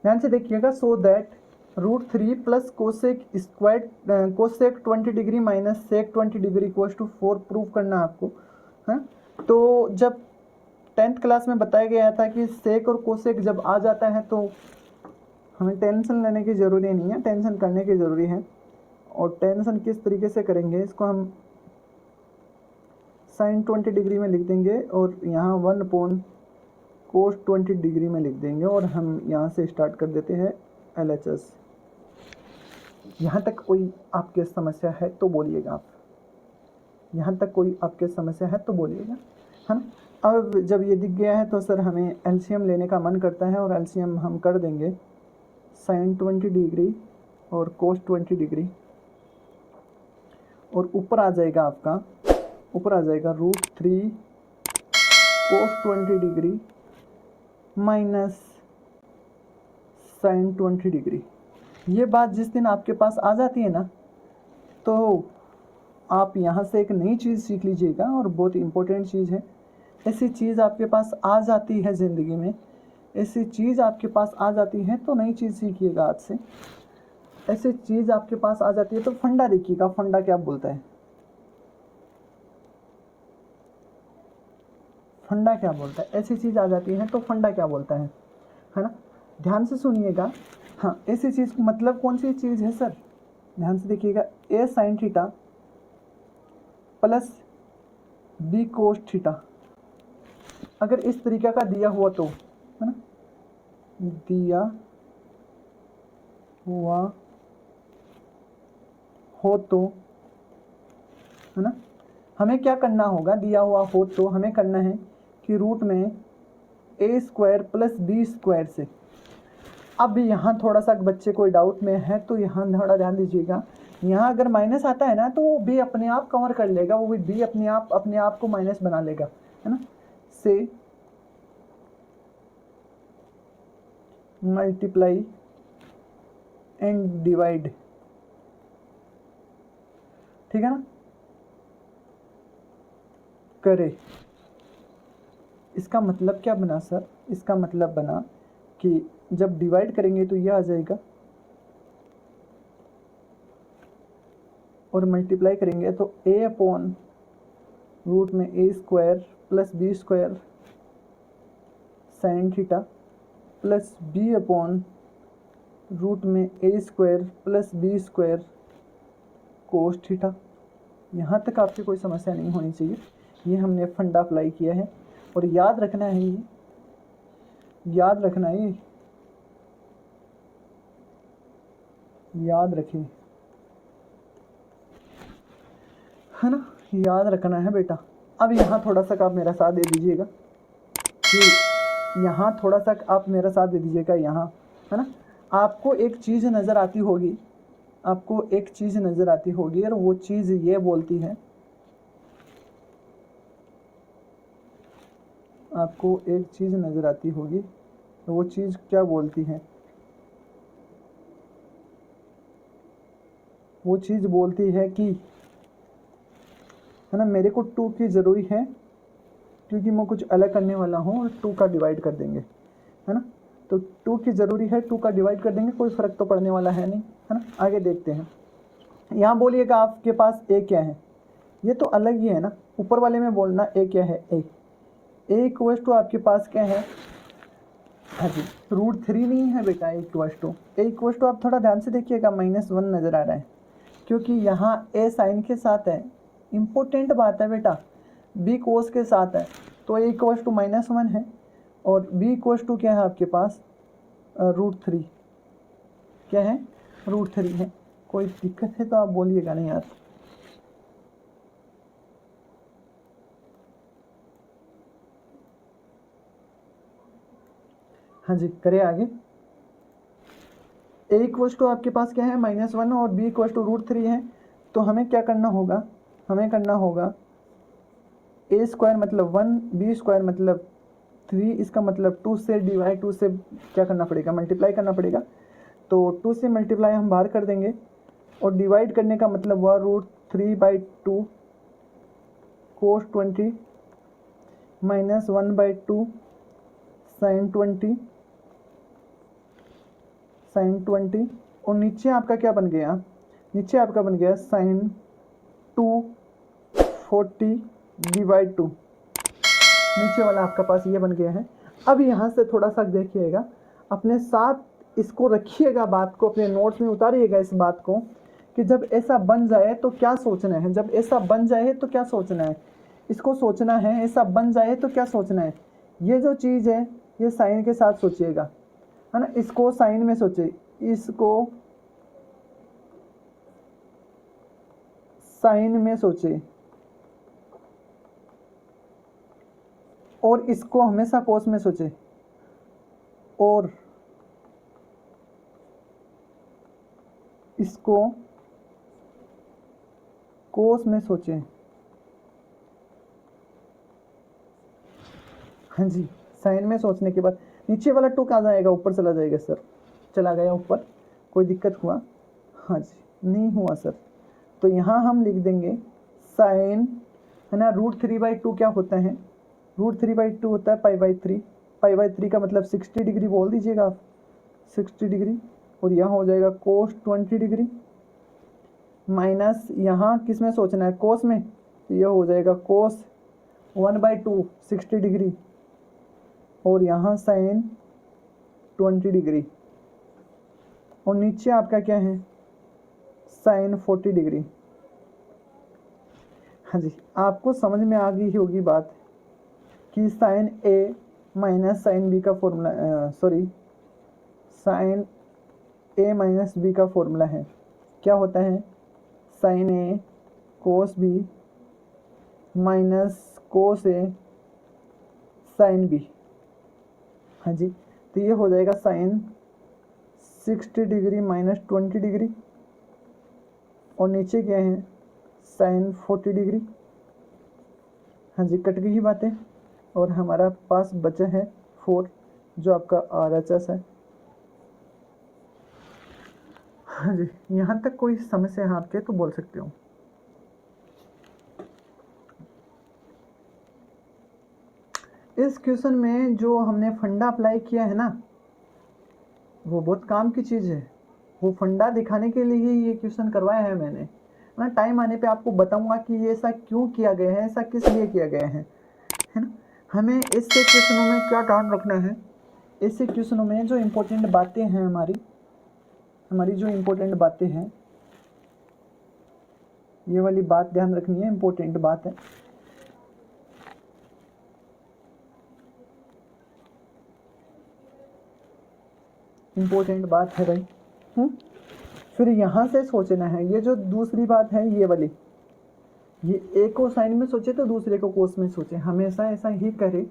ध्यान से देखिएगा, so that √3 plus cosec square cosec 20 degree minus sec 20 degree equals to 4 prove करना है आपको। हाँ, तो जब 10th क्लास में बताया गया था कि सेक और कोसेक जब आ जाता है तो हमें टेंशन लेने की ज़रूरी नहीं है, टेंशन करने की ज़रूरी है। और टेंशन किस तरीके से करेंगे, इसको हम साइन 20 डिग्री में लिख देंगे और यहाँ 1 कोस 20 डिग्री में लिख देंगे और हम यहाँ से स्टार्ट कर देते हैं LHS। यहाँ तक कोई आपके समस्या है तो बोलिएगा आप, यहाँ तक कोई आपके समस्या है तो बोलिएगा, है ना। अब जब ये दिख गया है तो सर हमें LCM लेने का मन करता है और LCM हम कर देंगे साइन 20 डिग्री और कोस 20 डिग्री, और ऊपर आ जाएगा आपका, ऊपर आ जाएगा √3 कोस 20 डिग्री माइनस साइन 20 डिग्री। ये बात जिस दिन आपके पास आ जाती है ना, तो आप यहाँ से एक नई चीज़ सीख लीजिएगा, और बहुत इम्पोर्टेंट चीज़ है। ऐसी चीज़ आपके पास आ जाती है ज़िंदगी में, ऐसी चीज़ आपके पास आ जाती है तो नई चीज़ सीखिएगा आज से। ऐसी चीज़ आपके पास आ जाती है तो फंडा देखिएगा, फंडा क्या बोलता है, फंडा क्या बोलता है। ऐसी चीज़ आ जाती है तो फंडा क्या बोलता है ना। ध्यान से सुनिएगा। हाँ, ऐसी चीज़ मतलब कौन सी चीज़ है सर, ध्यान से देखिएगा, A sin theta plus B cos theta अगर इस तरीके का दिया हुआ तो, है ना, दिया हुआ हो तो, है ना, हमें क्या करना होगा, दिया हुआ हो तो हमें करना है कि रूट में A² प्लस B² से। अब यहाँ थोड़ा सा बच्चे कोई डाउट में है तो यहाँ थोड़ा ध्यान दीजिएगा, यहाँ अगर माइनस आता है ना तो वो B अपने आप कवर कर लेगा, वो B अपने आप को माइनस बना लेगा, है ना। से मल्टीप्लाई एंड डिवाइड, ठीक है ना, करे। इसका मतलब क्या बना सर, इसका मतलब बना कि जब डिवाइड करेंगे तो ये आ जाएगा और मल्टीप्लाई करेंगे तो A अपॉन रूट में A² plus B² sine theta plus B upon root में A² plus B² cos theta. यहाँ तक आपकी कोई समस्या नहीं होनी चाहिए। ये हमने फंडा अप्लाई किया है और याद रखना है, ये याद रखना है, याद रखिए, है ना, याद रखना है बेटा। अब यहाँ थोड़ा सा आप मेरा साथ दे दीजिएगा, यहाँ थोड़ा सा आप मेरा साथ दे दीजिएगा, यहाँ, है ना। आपको एक चीज़ नज़र आती होगी, आपको एक चीज़ नज़र आती होगी और वो चीज़ ये बोलती है, आपको एक चीज़ नज़र आती होगी तो वो चीज़ क्या बोलती है, वो चीज़ बोलती है कि, है ना, मेरे को 2 की ज़रूरी है क्योंकि मैं कुछ अलग करने वाला हूँ और 2 का डिवाइड कर देंगे, है ना। तो 2 की ज़रूरी है, 2 का डिवाइड कर देंगे, कोई फ़र्क तो पड़ने वाला है नहीं, है ना। आगे देखते हैं, यहाँ बोलिएगा आपके पास A क्या है, ये तो अलग ही है ना। ऊपर वाले में बोलना A क्या है, A इक्वल्स टू आपके पास क्या है, हाँ जी, √3 नहीं है बेटा, A इक्वल्स टू आप थोड़ा ध्यान से देखिएगा, -1 नज़र आ रहा है क्योंकि यहाँ A साइन के साथ है। इम्पोर्टेंट बात है बेटा, B कोस के साथ है तो A इक्वल्स टू -1 है और B इक्वल्स टू क्या है आपके पास, √3, क्या है, √3 है। कोई दिक्कत है तो आप बोलिएगा नहीं यार। हाँ जी, करें आगे। A इक्वल्स टू आपके पास क्या है, -1 और B इक्वल्स टू √3 है, तो हमें क्या करना होगा, हमें करना होगा A² मतलब 1, B² मतलब 3, इसका मतलब 2 से डिवाइड, 2 से क्या करना पड़ेगा, मल्टीप्लाई करना पड़ेगा। तो 2 से मल्टीप्लाई हम बाहर कर देंगे और डिवाइड करने का मतलब हुआ √3/2 कोस 20 -1/2 साइन 20 साइन 20 और नीचे आपका क्या बन गया, नीचे आपका बन गया साइन 240 डिवाइड 2, नीचे वाला आपका पास ये बन गया है। अब यहाँ से थोड़ा सा देखिएगा, अपने साथ इसको रखिएगा, बात को अपने नोट्स में उतारिएगा इस बात को कि जब ऐसा बन जाए तो क्या सोचना है, जब ऐसा बन जाए तो क्या सोचना है, इसको सोचना है ऐसा बन जाए तो क्या सोचना है। ये जो चीज़ है ये साइन के साथ सोचिएगा, है ना, इसको साइन में सोचिए, इसको साइन में सोचिए और इसको हमेशा कोस में सोचे और इसको कोस में सोचें। हाँ जी, साइन में सोचने के बाद नीचे वाला टू कहाँ जाएगा, ऊपर चला जाएगा सर, चला गया ऊपर, कोई दिक्कत हुआ? हाँ जी, नहीं हुआ सर। तो यहाँ हम लिख देंगे साइन, है ना, √3/2 क्या होता है, √3/2 होता है π/3, π/3 का मतलब 60 डिग्री बोल दीजिएगा आप, 60 डिग्री, और यहाँ हो जाएगा कोस 20 डिग्री माइनस यहाँ किस में सोचना है, कोस में, तो यह हो जाएगा कोस 1/2 60 डिग्री और यहाँ साइन 20 डिग्री और नीचे आपका क्या है साइन 40 डिग्री। हाँ जी, आपको समझ में आ गई होगी बात कि साइन ए माइनस साइन बी का फॉर्मूला, सॉरी, साइन ए माइनस बी का फॉर्मूला है, क्या होता है, साइन ए कोस बी माइनस कोस ए साइन बी। हाँ जी, तो ये हो जाएगा साइन 60 डिग्री माइनस 20 डिग्री और नीचे क्या है साइन 40 डिग्री। हाँ जी, कट गई बातें और हमारा पास बचा है 4 जो आपका RHS है। हाँ जी, यहाँ तक कोई समस्या है आपके तो बोल सकते हो। इस क्वेश्चन में जो हमने फंडा अप्लाई किया है ना, वो बहुत काम की चीज़ है, वो फंडा दिखाने के लिए ही ये क्वेश्चन करवाया है मैंने ना। टाइम आने पे आपको बताऊंगा कि ये ऐसा क्यों किया गया है, ऐसा किस लिए किया गया है ना। हमें इससे क्वेश्चनों में क्या ध्यान रखना है, इससे क्वेश्चनों में जो इम्पोर्टेंट बातें हैं, हमारी जो इम्पोर्टेंट बातें हैं, ये वाली बात ध्यान रखनी है, इम्पोर्टेंट बात है। इम्पोर्टेंट बात है भाई। फिर यहाँ से सोचना है, ये जो दूसरी बात है ये वाली, ये एक को साइन में सोचे तो दूसरे को कोस में सोचे, हमेशा ऐसा ही करें।